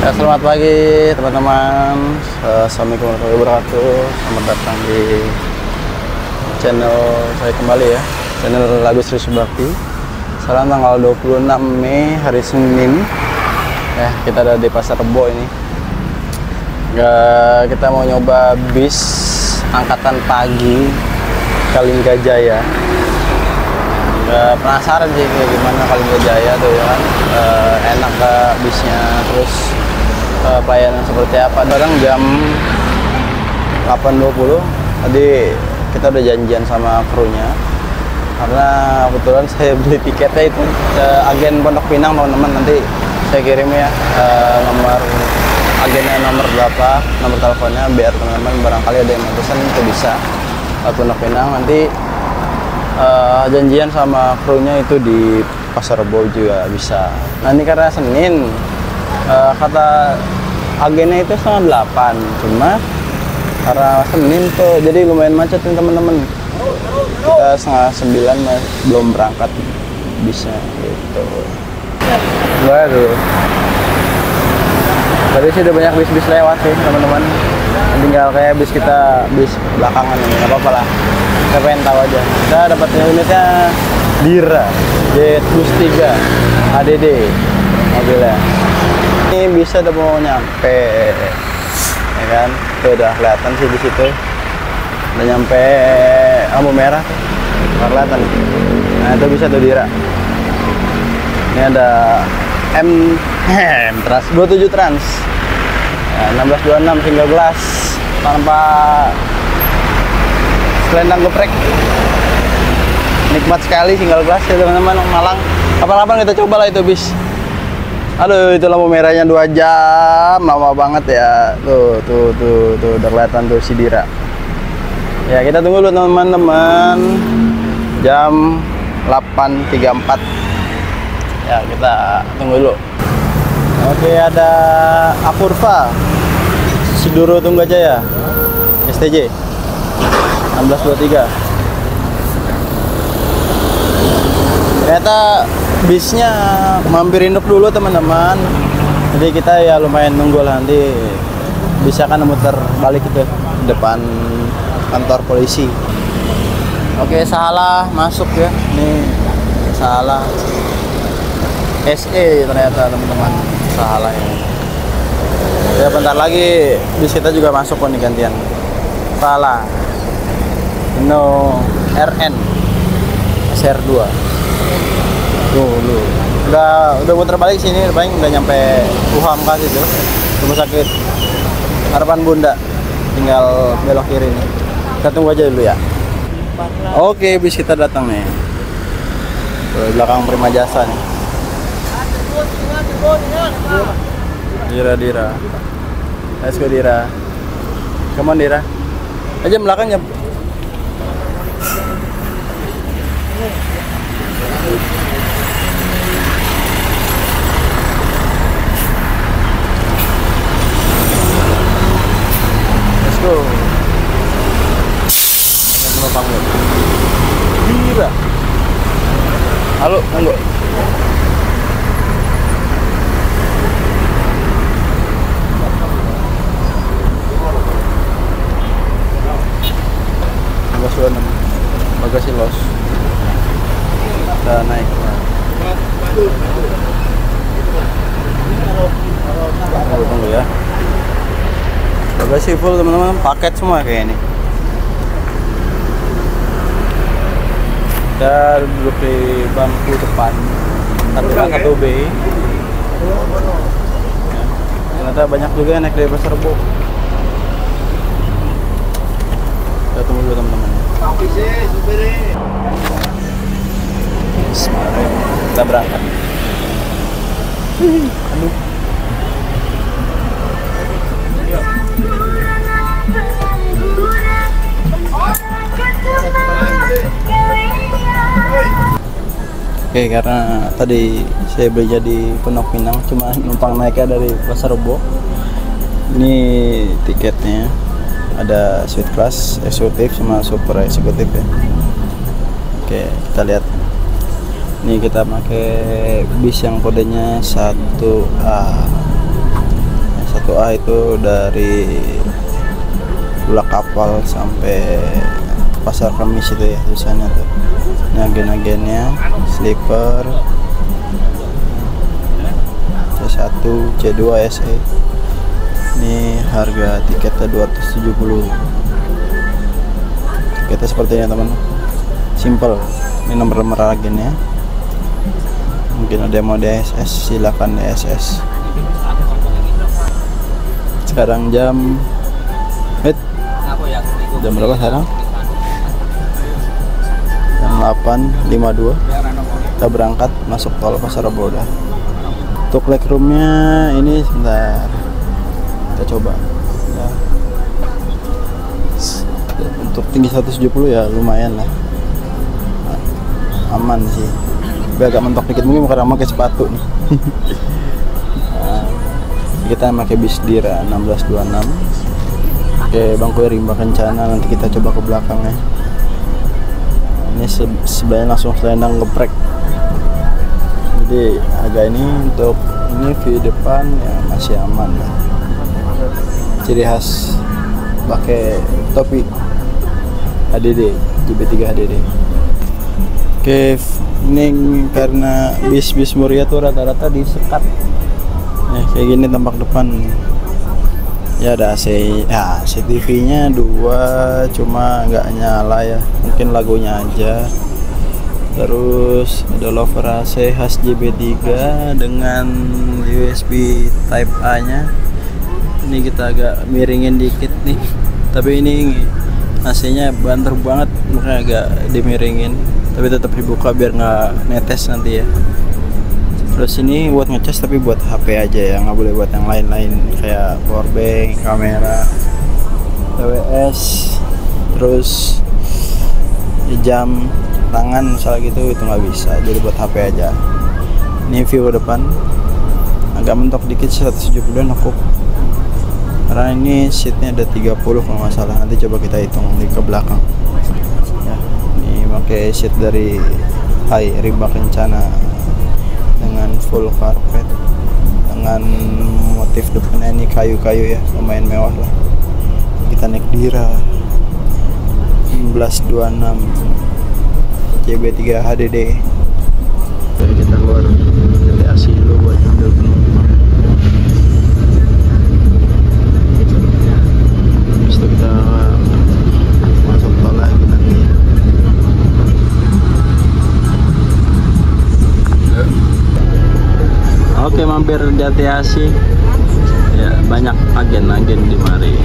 Ya, selamat pagi teman-teman. Assalamualaikum warahmatullahi wabarakatuh. Selamat datang di channel saya kembali ya, channel Lagu Sri Subakti. Sekarang tanggal 26 Mei hari Senin. Ya, kita ada di Pasar Rebo ini. Kita mau nyoba bis angkatan pagi Kalingajaya. Penasaran sih kayak gimana Kalingajaya tuh ya kan. Enak ke bisnya, terus pelayanan seperti apa. Barang jam 8.20 tadi kita udah janjian sama krunya, karena kebetulan saya beli tiketnya itu agen Pondok Pinang teman-teman. Nanti saya kirim ya nomor agennya, nomor berapa, nomor teleponnya, biar teman-teman barangkali ada yang mau pesan itu bisa Pondok Pinang. Nanti janjian sama krunya itu di Pasar Rebo juga bisa. Nah ini karena Senin, kata agennya itu 7:30, cuma karena Senin tuh jadi lumayan macet nih teman-teman. Kita 8:30 belum berangkat bisnya gitu. Waduh, tadi sih udah banyak bis-bis lewat sih teman-teman. Tinggal kayak bis kita, bis belakangan ini, nggak apa-apa lah. Saya pengen tahu aja. Kita dapat unitnya Dira Jet Bus 3 ADD mobilnya. Ini bisa udah mau nyampe, ya kan? Tuh udah kelihatan sih di situ. Udah nyampe lampu merah, udah kelihatan. Nah itu bisa tuh Dira. Ini ada Trans 27 Trans, ya, 1626 single glass tanpa selendang geprek. Nikmat sekali single glass ya teman-teman. Malang kapan-kapan kita coba lah itu bis. Aduh, itu lampu merahnya 2 jam, lama banget ya. Tuh udah kelihatan tuh si Dira. Ya kita tunggu dulu teman-teman. Jam 8.34. Ya kita tunggu dulu. Oke, ada Apurva Siduro Tunggajaya STJ 1623. Ternyata bisnya mampir induk dulu teman-teman. Jadi kita ya lumayan nunggu lah, nanti bisa kan muter balik itu depan kantor polisi. Oke, salah masuk ya. Nih salah SE ternyata teman-teman, salah ya. Ya bentar lagi bis kita juga masuk kok nih gantian. Salah. No RN SR2. Dulu udah muter balik sini, paling udah nyampe UHAMKA situ, rumah sakit Harapan Bunda, tinggal belok kiri nih. Kita tunggu aja dulu ya. Oke, bis kita datang nih. Tuh, belakang Prima Jasa nih. Dira let's go Dira, come on Dira aja belakangnya. Let's go. Penumpang Dira. Halo, tunggu. Bagasi los. Kita naik. Tunggu ya. Bagasi full teman-teman, paket semua kayak ini. Kita duduk di bangku depan satu B. Ya. Ternyata banyak juga yang naik dari Pasar Rebo. Kita tunggu dulu teman-teman. Kita berangkat. Aduh. Oke, karena tadi saya beli jadi Pondok Pinang, cuma numpang naiknya dari Pasar Rebo. Ini tiketnya. Ada suite class, eksekutif sama super eksekutif ya. Oke, kita lihat. Ini kita pakai bis yang kodenya 1A. 1A itu dari Bulak Kapal sampai Pasar Kemis itu ya tulisannya tuh. Ini agen-agennya, sleeper C1, C2, SE. Ini harga tiketnya 270. Tiketnya seperti ini teman, simple. Ini nomor-nomor agennya. Mungkin ada yang mau DSS, silakan DSS. Sekarang jam berapa sekarang? Jam 8.52. Kita berangkat masuk tol Pasar Rebo. Untuk legroomnya ini sebentar kita coba ya. Untuk tinggi 170 ya lumayan lah, aman sih. Tapi agak mentok dikit mungkin karena pakai sepatu nih. Nah, kita pakai Bisdira 1626. Oke, bangku rimba kencana, nanti kita coba ke belakangnya. Ini sebelahnya langsung selendang geprek. Jadi agak ini untuk ini view depan ya masih aman lah. Ciri khas pakai topi HDD, JB3 HDD. Oke, ini karena bis-bis Muria tuh rata-rata disekat. Nah, kayak gini tampak depan. Ya ada AC, ya CCTV-nya 2 cuma nggak nyala ya, mungkin lagunya aja. Terus ada lover AC khas JB3 dengan USB Type A nya. Ini kita agak miringin dikit nih, tapi ini AC nya banter banget, makanya agak dimiringin, tapi tetap dibuka biar nggak netes nanti ya. Terus ini buat ngecas tapi buat HP aja ya, nggak boleh buat yang lain-lain kayak powerbank, kamera, TWS, terus jam tangan misalnya gitu itu nggak bisa, jadi buat HP aja. Ini view ke depan agak mentok dikit 170 cukup, karena ini seatnya ada 30 kalau nggak salah. Nanti coba kita hitung di ke belakang ya. Ini pakai seat dari rimba kencana dengan full carpet, dengan motif depannya ini kayu-kayu ya, lumayan mewah lah. Kita naik Dira 1626 JB3 HDD. Jadi kita keluar dari aksi dulu buat ambil penumpang. Habis itu kita masuk tol lagi nanti. Oke, mampir di ATASI ya, banyak agen-agen di mari.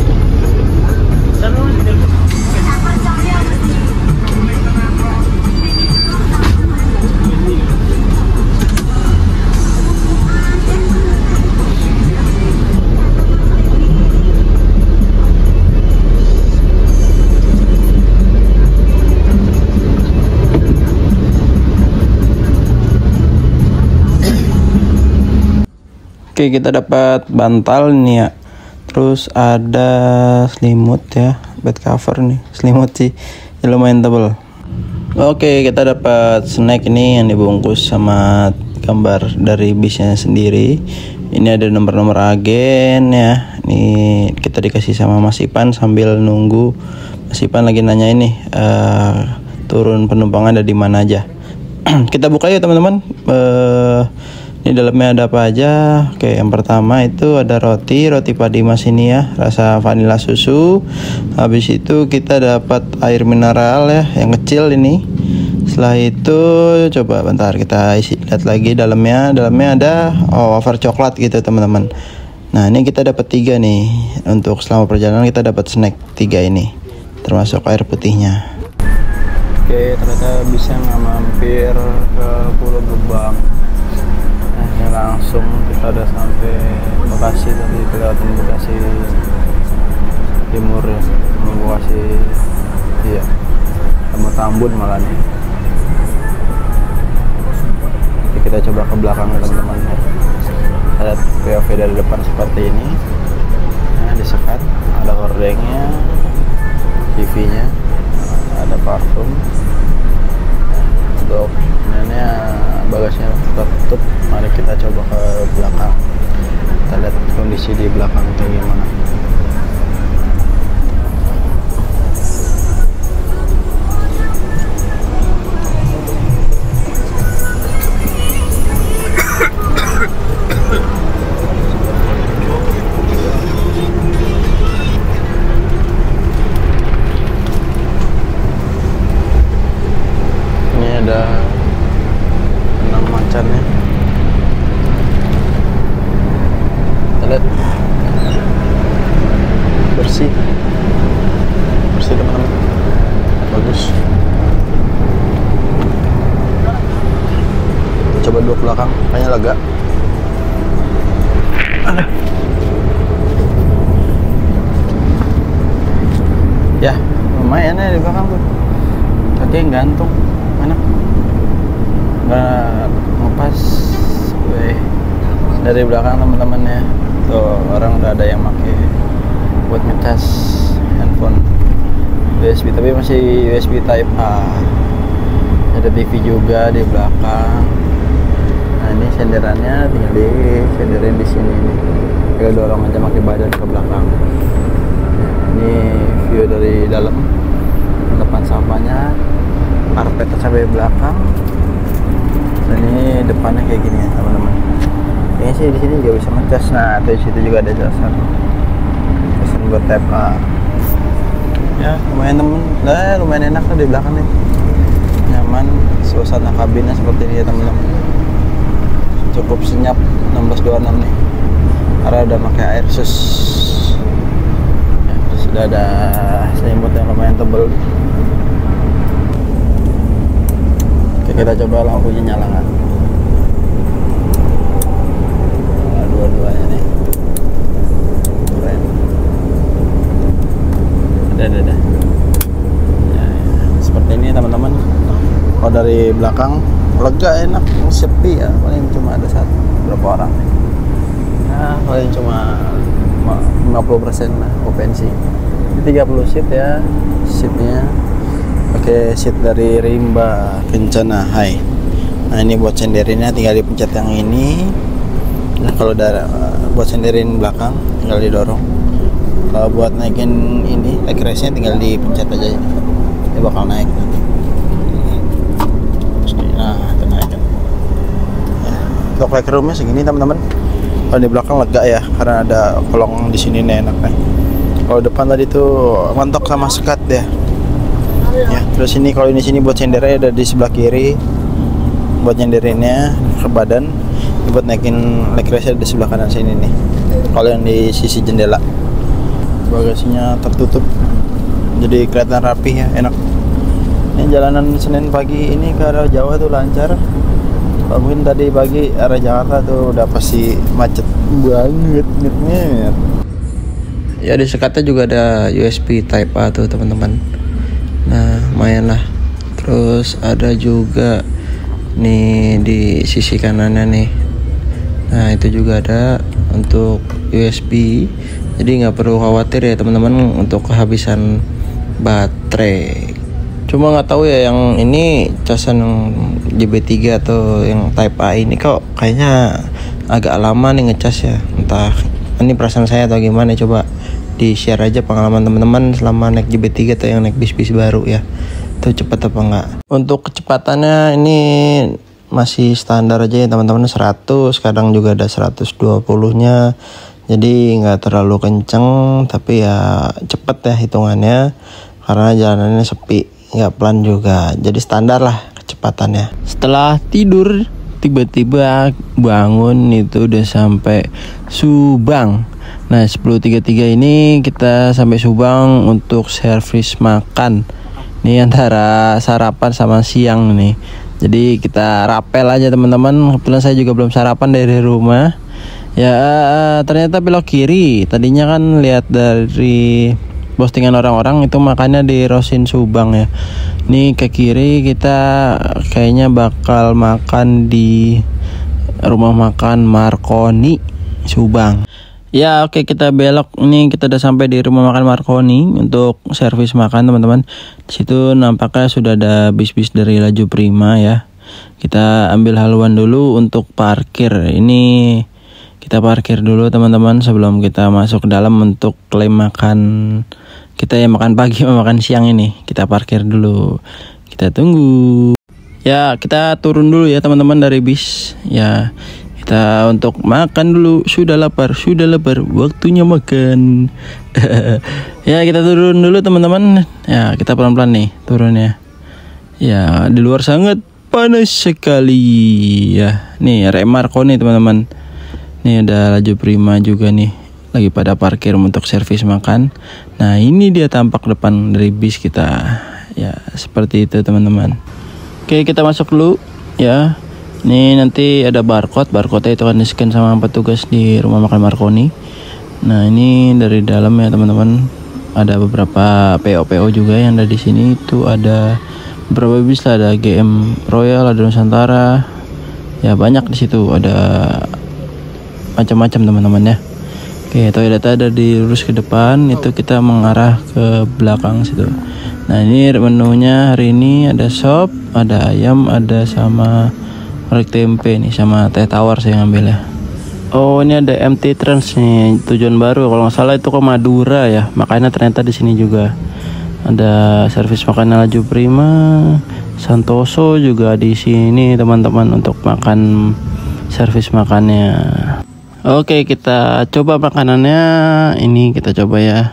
Oke, kita dapat bantal nih ya. Terus ada selimut ya, bed cover nih. Selimut sih ya, lumayan tebal. Oke, kita dapat snack ini yang dibungkus sama gambar dari bisnya sendiri. Ini ada nomor-nomor agen ya. Ini kita dikasih sama Mas Ipan sambil nunggu. Mas Ipan lagi nanya ini turun penumpang ada di mana aja. Kita buka ya teman-teman. Ini dalamnya ada apa aja? Oke, yang pertama itu ada roti padi mas ini ya, rasa vanila susu. Habis itu kita dapat air mineral ya, yang kecil ini. Setelah itu coba bentar kita isi lihat lagi dalamnya ada wafer coklat gitu teman-teman. Nah, ini kita dapat 3 nih. Untuk selama perjalanan kita dapat snack 3 ini, termasuk air putihnya. Oke, ternyata bisa nggak mampir ke Pulau Gebang. Langsung kita udah sampai Bekasi, tadi kita lewatin Bekasi Timur ya, Bekasi iya, sama Tambun malah nih. Jadi kita coba ke belakang teman-teman ya. Ada POV dari depan seperti ini. Nah, disekat, ada hordengnya, TV-nya, ada parfum. Untuk ini bagasinya tertutup. Mari kita coba ke belakang. Kita lihat kondisi di belakang itu gimana. Ini ada 6 macannya. Kita lihat bersih teman-teman, bagus. Coba dulu belakang, kayaknya lega. Ya lumayan ya di belakang tuh, kakinya gantung, enak, nggak ngepas. Dari belakang teman-temannya tuh, orang udah ada yang pakai buat ngecas handphone USB, tapi masih USB Type A. Ada TV juga di belakang. Nah ini senderannya tinggal disenderin di sini nih, tinggal dorong aja pakai badan ke belakang. Ini view dari dalam, depan sampahnya, karpet sampai belakang. Dan ini depannya kayak gini ya teman-teman. Ini sih di sini juga bisa ngecas. Nah, di situ juga ada casan buat Type A. Ya lumayan temen, lumayan enak lah di belakang nih, nyaman. Suasana kabinnya seperti ini ya teman-teman, cukup senyap. 1626 nih, karena udah pakai air sus ya, sudah ada selimut yang lumayan tebel. Oke, kita coba lampunya nyala kan. Dua-duanya nih keren. Ada ya, seperti ini teman-teman. Kalau dari belakang lega, enak, sepi ya, paling cuma ada berapa orang nih ya, paling cuma 50% lah okupansi. Ini 30 seat ya, seatnya pakai seat dari Rimba Kencana High. Nah ini buat sendirinya tinggal dipencet yang ini. Nah kalau buat senderin belakang tinggal didorong. Kalau buat naikin ini leg race-nya tinggal dipencet aja ini. Ini bakal naik nanti. Nah itu naik kan. Ya, untuk leg room-nya segini teman-teman. Kalau di belakang lega ya, karena ada kolong di sini nih, enak nih. Kalau depan tadi tuh mentok sama sekat ya. Ya terus ini kalau ini sini buat sendernya ada di sebelah kiri, buat nyenderinnya ke badan. Buat naikin leg race di sebelah kanan sini nih. Kalau yang di sisi jendela, bagasinya tertutup, jadi kelihatan rapi ya, enak. Ini jalanan Senin pagi ini ke arah Jawa tuh lancar. Kalau mungkin tadi pagi arah Jakarta tuh udah pasti macet banget nih. Ya di sekatnya juga ada USB Type A tuh teman-teman. Nah lumayan lah. Terus ada juga nih di sisi kanannya nih. Nah itu juga ada untuk USB, jadi nggak perlu khawatir ya teman-teman untuk kehabisan baterai. Cuma nggak tahu ya yang ini casan yang JB3 atau yang Type A ini kok kayaknya agak lama nih ngecas ya. Entah ini perasaan saya atau gimana, coba di share aja pengalaman teman-teman selama naik JB3 atau yang naik bis-bis baru ya, itu cepat apa enggak. Untuk kecepatannya ini masih standar aja ya teman-teman, 100, kadang juga ada 120-nya. Jadi nggak terlalu kenceng, tapi ya cepet ya hitungannya, karena jalanannya sepi, nggak pelan juga. Jadi standar lah kecepatannya. Setelah tidur, tiba-tiba bangun itu udah sampai Subang. Nah 10.33 ini kita sampai Subang untuk servis makan. Ini antara sarapan sama siang nih. Jadi kita rapel aja teman-teman. Kebetulan saya juga belum sarapan dari rumah. Ya ternyata belok kiri. Tadinya kan lihat dari postingan orang-orang itu makannya di Rosin Subang ya. Ini ke kiri kita kayaknya bakal makan di rumah makan Marconi Subang. Ya oke, kita belok. Ini kita udah sampai di rumah makan Marconi untuk servis makan teman-teman. Di situ nampaknya sudah ada bis-bis dari laju prima ya. Kita ambil haluan dulu untuk parkir. Ini Kita parkir dulu teman-teman sebelum kita masuk ke dalam untuk klaim makan. Kita ya makan pagi sama makan siang ini. Kita parkir dulu. Kita tunggu. Ya, kita turun dulu ya teman-teman dari bis. Ya, kita untuk makan dulu. Sudah lapar, waktunya makan. Ya, kita turun dulu teman-teman. Ya, kita pelan-pelan nih turunnya. Ya, di luar sangat panas sekali. Ya, nih Remarco nih teman-teman. Nih ada laju prima juga nih. Lagi pada parkir untuk servis makan. Nah, ini dia tampak depan dari bis kita. Ya, seperti itu teman-teman. Oke, kita masuk dulu ya. Ini nanti ada barcode-nya itu akan di-scan sama petugas di rumah makan Marconi. Nah, ini dari dalam ya teman-teman. Ada beberapa PO juga yang ada di sini. Itu ada beberapa bis lah, ada GM Royal, ada Nusantara. Ya, banyak di situ, ada macam-macam teman-teman ya. Oke, toilet ada di lurus ke depan, itu kita mengarah ke belakang situ. Nah, ini menunya hari ini ada sop, ada ayam, ada sama orek tempe nih, sama teh tawar saya ngambil ya. Oh, ini ada MT Trans nih, tujuan baru kalau nggak salah itu ke Madura ya. Makanya ternyata di sini juga ada servis makanan laju prima, Santoso juga di sini teman-teman untuk makan servis makannya. Oke, kita coba makanannya. Ini kita coba ya.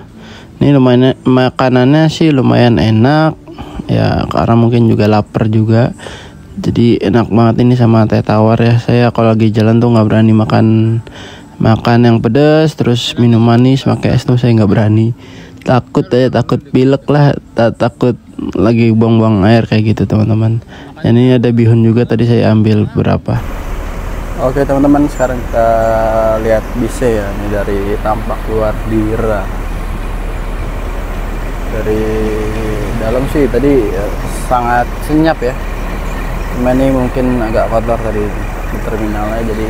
Ini lumayan, makanannya sih lumayan enak ya, karena mungkin juga lapar juga. Jadi enak banget ini sama teh tawar ya. Saya kalau lagi jalan tuh nggak berani makan yang pedas, terus minum manis pakai es tuh saya nggak berani. Takut pilek lah, takut lagi buang-buang air kayak gitu teman-teman. Dan ini ada bihun juga, tadi saya ambil berapa. Oke teman-teman, sekarang kita lihat bisnya ya. Ini dari tampak luar Dira. Dari dalam sih tadi sangat senyap ya. Cuma ini mungkin agak kotor tadi di terminalnya, jadi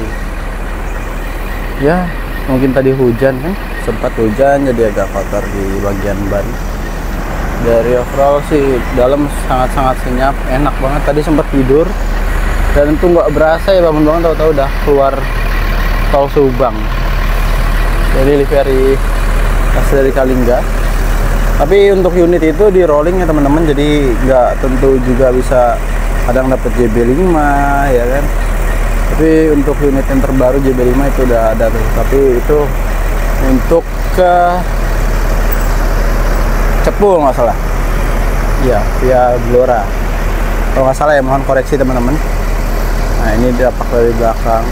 ya mungkin tadi hujan kan, sempat hujan jadi agak kotor di bagian ban. Dari overall sih dalam sangat-sangat senyap, enak banget. Tadi sempat tidur dan itu nggak berasa ya, bangun-bangun tahu-tahu udah keluar tol Subang. Jadi delivery asli dari Kalingga. Tapi untuk unit itu di rolling ya teman-teman, jadi nggak tentu juga bisa, kadang dapat JB5 ya kan. Tapi untuk unit yang terbaru JB5 itu udah ada tuh. Tapi itu untuk ke Cepu nggak salah. Ya, via Glora. Kalau nggak salah ya, mohon koreksi teman-teman. Nah, ini dapat dari belakang.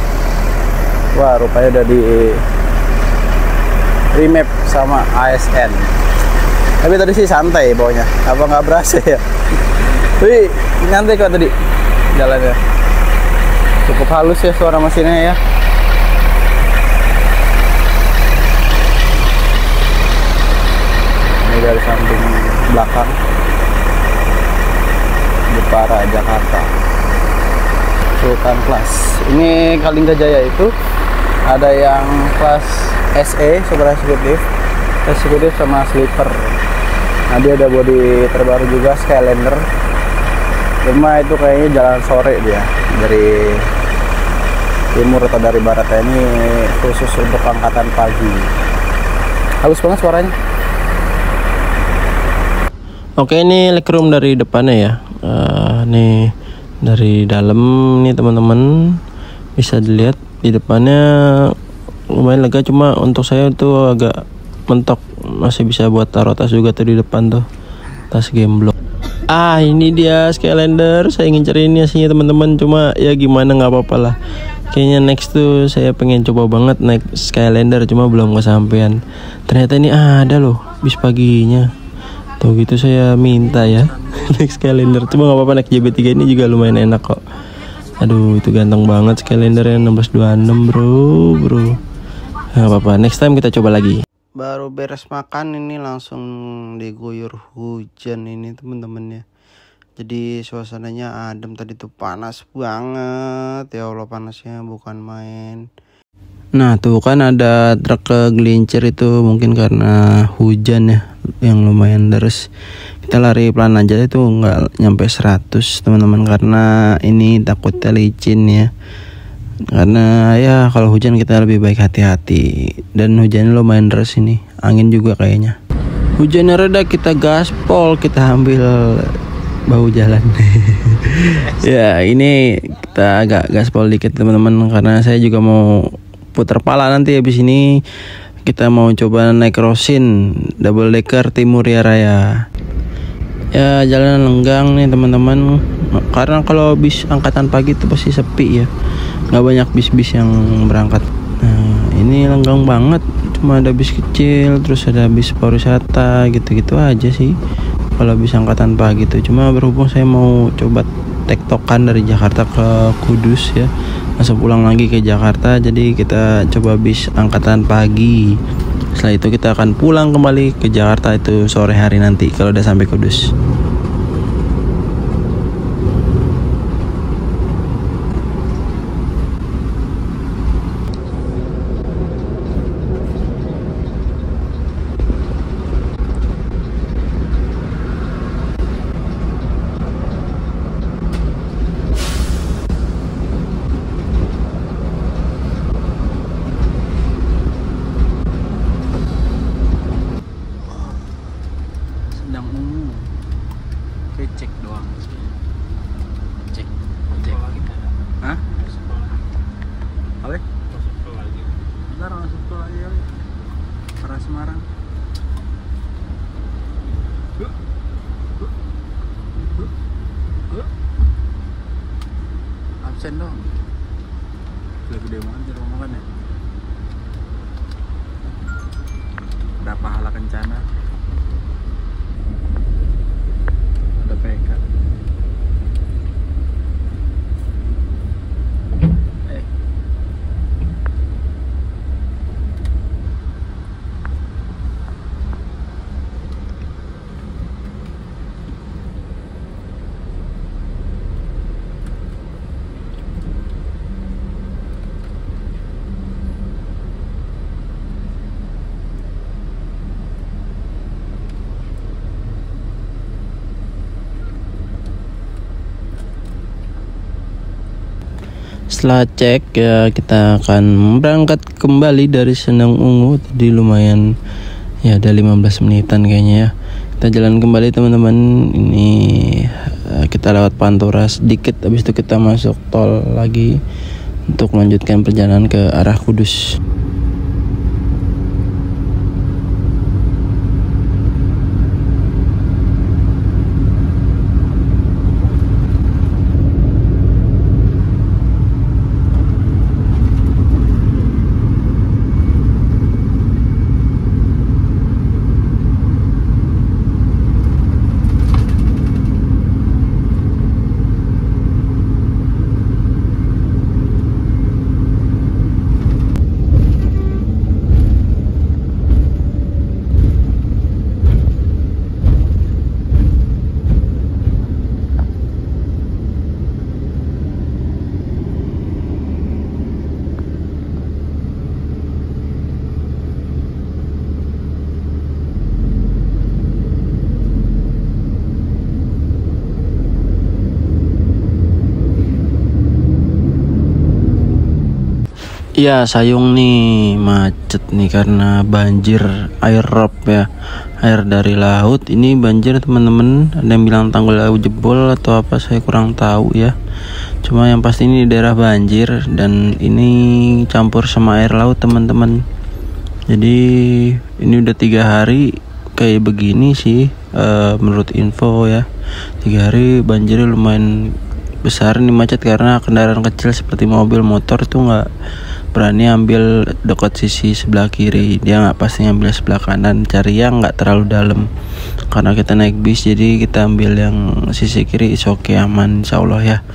Wah, rupanya udah di remap sama ASN. Tapi tadi sih santai bawahnya. Apa nggak berasa ya? Tapi nyantai kok tadi jalannya. Cukup halus ya suara mesinnya ya. Ini dari samping belakang Jepara Jakarta Sultan Class. Ini Kalingga Jaya itu ada yang kelas SE super eksekutif sama sleeper. Nah, dia ada bodi terbaru juga Skylander. Cuma itu kayaknya jalan sore dia, dari timur atau dari barat. Ini khusus untuk angkatan pagi. Halus banget suaranya. Oke, ini legroom dari depannya ya. Nih dari dalam nih teman-teman bisa dilihat di depannya lumayan lega, cuma untuk saya tuh agak mentok, masih bisa buat taruh tas juga tuh di depan tuh, tas gemblok. Ini dia Skylander, saya ingin cari ini aslinya teman-teman, cuma ya gimana, nggak apa-apa lah. Kayaknya next tuh saya pengen coba banget naik Skylander, cuma belum kesampaian. Ternyata ini ada loh bis paginya. Tuh gitu saya minta ya naik Skylander, cuma nggak apa-apa, naik JB3 ini juga lumayan enak kok. Aduh, itu ganteng banget Skylandernya 1626 bro. Nggak apa-apa, next time kita coba lagi. Baru beres makan ini langsung diguyur hujan ini teman-teman ya. Jadi suasananya adem, tadi tuh panas banget ya Allah, panasnya bukan main. Nah tuh kan ada truk kegelincir itu, mungkin karena hujan ya yang lumayan deras. Kita lari pelan aja, itu nggak nyampe 100 teman-teman, karena ini takutnya licin ya. Karena ya kalau hujan kita lebih baik hati-hati. Dan hujannya lumayan deras ini, angin juga kayaknya. Hujannya reda, kita gaspol, kita ambil bahu jalan. Ya ini kita agak gaspol dikit teman-teman, karena saya juga mau putar pala nanti. Habis ini kita mau coba naik Rosin double decker Timuria Raya. Ya jalan lenggang nih teman-teman, karena kalau bis angkatan pagi itu pasti sepi ya, nggak banyak bis-bis yang berangkat. Nah ini lenggang banget, cuma ada bis kecil, terus ada bis pariwisata gitu-gitu aja sih kalau bis angkatan pagi itu. Cuma berhubung saya mau coba tektokan dari Jakarta ke Kudus ya, langsung pulang lagi ke Jakarta, jadi kita coba bis angkatan pagi. Setelah itu kita akan pulang kembali ke Jakarta itu sore hari nanti kalau udah sampai Kudus. Sedang ungu. Oke, cek doang. Cek. Hah? Apa? Bentar masuk tol lagi kali. Arah Semarang. Absen dong. Gila gede banget di rumah makan ya. Berapa pahala kencana? Ada PK. Setelah cek ya kita akan berangkat kembali dari Sendang Ungu. Tadi lumayan ya, ada 15 menitan kayaknya ya. Kita jalan kembali teman-teman. Ini kita lewat Pantura sedikit, habis itu kita masuk tol lagi untuk melanjutkan perjalanan ke arah Kudus. Ya sayang nih, macet nih karena banjir air rob ya, air dari laut. Ini banjir teman-teman, ada yang bilang tanggul laut jebol atau apa, saya kurang tahu ya. Cuma yang pasti ini daerah banjir dan ini campur sama air laut teman-teman. Jadi ini udah 3 hari kayak begini sih, menurut info ya. 3 hari banjirnya lumayan besar, ini macet karena kendaraan kecil seperti mobil motor tuh nggak berani ambil dekat sisi sebelah kiri, dia nggak pasti ngambil sebelah kanan, cari yang nggak terlalu dalam. Karena kita naik bis jadi kita ambil yang sisi kiri, is oke, aman insyaallah ya.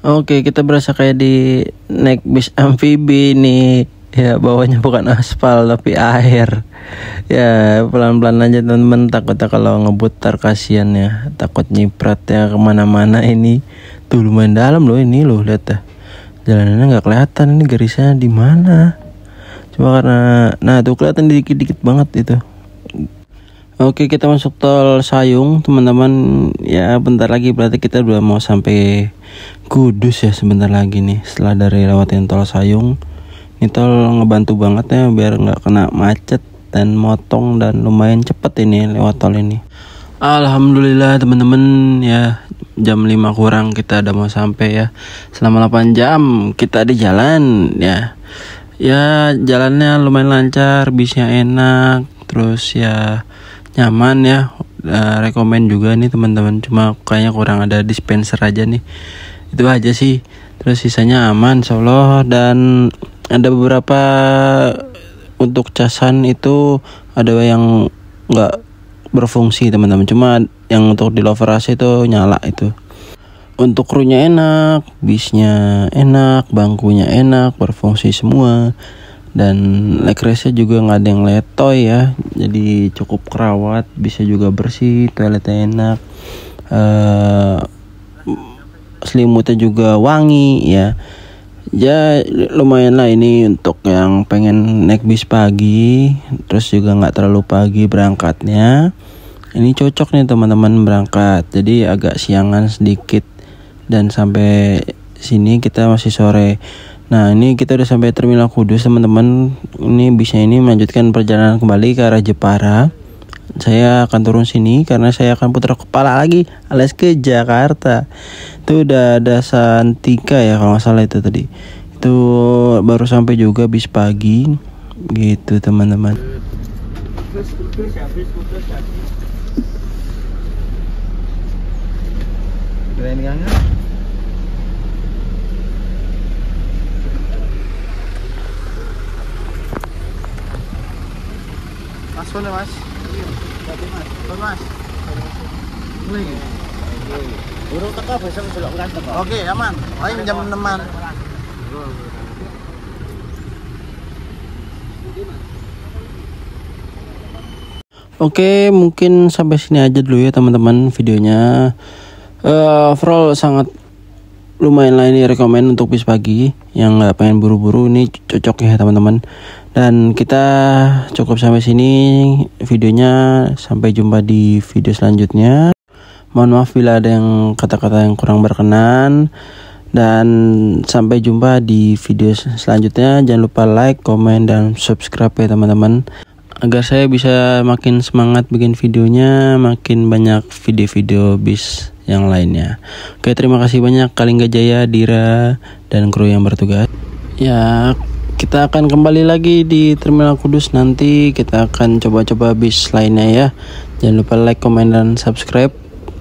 Oke, kita berasa kayak di naik bis amfibi nih. Ya, bawahnya bukan aspal tapi air. Ya, pelan-pelan aja teman-teman, takutnya kalau ngebutar kasihan ya. Takut nyiprat ya kemana-mana ini. Tuh lumayan dalam loh ini loh, lihat dah. jalanannya nggak kelihatan ini garisnya di mana. Cuma karena nah tuh kelihatan dikit-dikit banget itu. Oke, kita masuk tol Sayung teman-teman. Ya bentar lagi berarti kita udah mau sampai Kudus ya, sebentar lagi nih. Setelah dari lewatin tol Sayung, ini tol ngebantu banget ya biar nggak kena macet dan motong, dan lumayan cepet ini lewat tol ini. Alhamdulillah teman-teman ya, jam 5 kurang kita udah mau sampai ya. Selama 8 jam kita di jalan ya. Ya jalannya lumayan lancar, bisnya enak, terus ya nyaman ya. Rekomen juga nih teman-teman, cuma kayaknya kurang ada dispenser aja nih. Itu aja sih. Terus sisanya aman insyaallah, dan ada beberapa untuk casan itu ada yang nggak berfungsi teman-teman, cuma yang untuk di lover AC itu nyala itu. Untuk krunya enak, bisnya enak, bangkunya enak, berfungsi semua, dan leg race-nya juga nggak ada yang letoy ya, jadi cukup kerawat, bisnya juga bersih, toiletnya enak, selimutnya juga wangi ya. Ya lumayan lah ini untuk yang pengen naik bis pagi, terus juga nggak terlalu pagi berangkatnya. Ini cocok nih teman-teman berangkat, jadi agak siangan sedikit, dan sampai sini kita masih sore. Nah ini kita udah sampai Terminal Kudus teman-teman. Ini bisnya ini melanjutkan perjalanan kembali ke arah Jepara. Saya akan turun sini karena saya akan putar kepala lagi alias ke Jakarta. Itu udah ada Santika ya kalau nggak salah itu tadi. Itu baru sampai juga bis pagi gitu teman-teman. Keren banget. Mas, boleh mas? Boleh mas? Boleh. Burung teka besok belok ganteng. Oke, aman. Ayo jam 6-an. Oke, mungkin sampai sini aja dulu ya teman-teman videonya. Overall sangat lumayan lah ini, rekomen untuk bis pagi yang nggak pengen buru-buru, ini cocok ya teman-teman. Dan kita cukup sampai sini videonya, sampai jumpa di video selanjutnya. Mohon maaf bila ada yang kata-kata yang kurang berkenan, dan sampai jumpa di video selanjutnya. Jangan lupa like, komen, dan subscribe ya teman-teman, agar saya bisa makin semangat bikin videonya, makin banyak video-video bis yang lainnya. Oke, terima kasih banyak Kalingga Jaya, Dira, dan kru yang bertugas. Ya, kita akan kembali lagi di Terminal Kudus nanti. Kita akan coba-coba bis lainnya ya. Jangan lupa like, komen, dan subscribe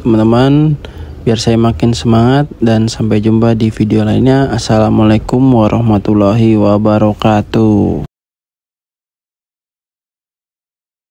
teman-teman, biar saya makin semangat. Dan sampai jumpa di video lainnya. Assalamualaikum warahmatullahi wabarakatuh.